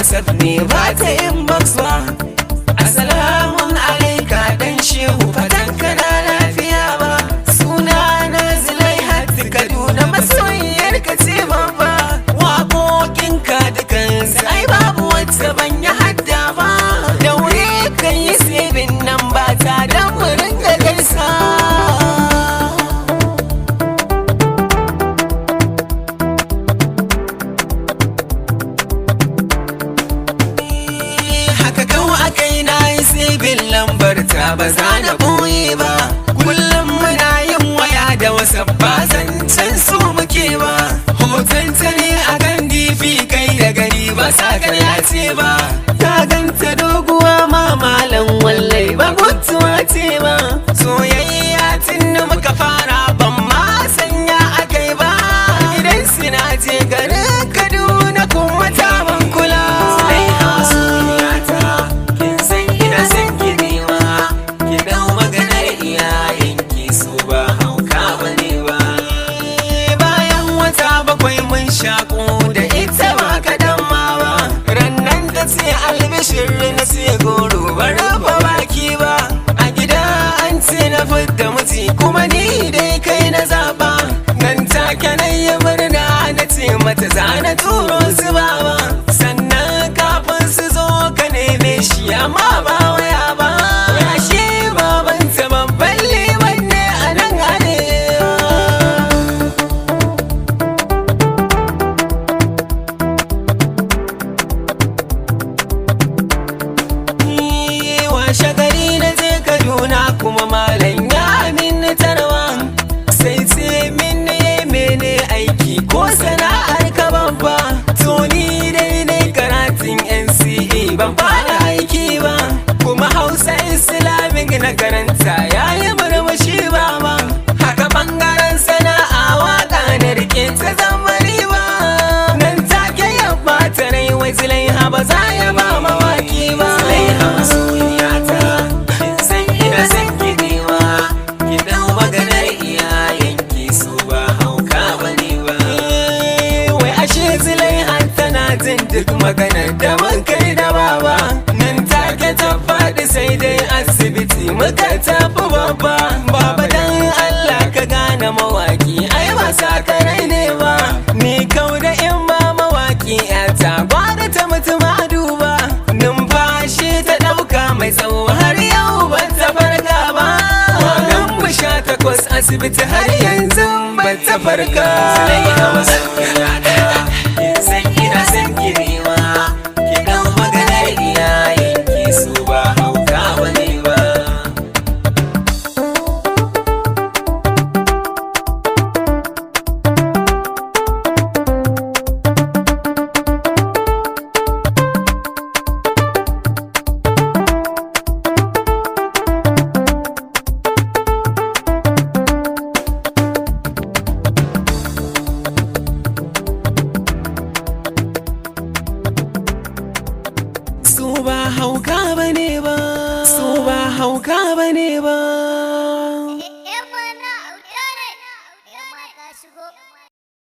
WhatsApp ne ba ta inbox ba. Assalamun alaika dan shehu fatan kana lafiya ba. Suna na Zulaihat Kaduna masoyiyar ka ce babba. Waƙoƙinka dukansu ai babu wacce ban yi hadda ba. Da wuri kan yi saving nan ba ta dan mu ringa gaisa. Lambar ta ba za na ɓoye ba. Kullum muna yin waya da WhatsApp ba zancen su muke ba. Hoton ta ne a kan DP kai da gari ba sa karya ce ba. Ta ganta doguwa ma malam wallai ba mutuwa ce ba. Soyayya tun da muka fara ban ma sanya akai ba. Idan suna je garin Kaduna kuma ta ban kula. Shaƙo da ita ba kaɗan ma ba. Rannan ta ce albishir na ce goro ba raba baki ba. A gida an ce na fidda miji kuma ni dai kai na zaɓa. Nan take na yi murna na ce mata za na turo su baba. Sannan kafin su zo ka neme shi amma ba waya ba. Yashi babanta babban liman ne a nan arewa. Shagari na je Kaduna kuma malam ya amini tarwa. Sai ce min ne mene aiki ko sana'ar ka babba. To ni dai ne karatun NCE ban fara aiki ba. Kuma Hausa Islamic na karanta yayi murmushi baba. Haka bangaren sana'a waka na rike ta zama riba. Nan take ya bata rai wai Zulaiha ba za ya ba mawaki ba. Zulaiha masoyiya duk maganar da mun kai da baba. Nan take ta faɗi sai dai asibiti muka tafi babba. Baba dan Allah ka gane mawaki ai ba sakarai ne ba. Ni kau da in ba mawaki yata gwada ta mutu ma duba. Numfashi ta ɗauka mai tsawo har yau ban ta farka ba. Nan mu 18 asibiti har yanzu ban ta farka. Hauka bane ba, su ba hauka bane ba.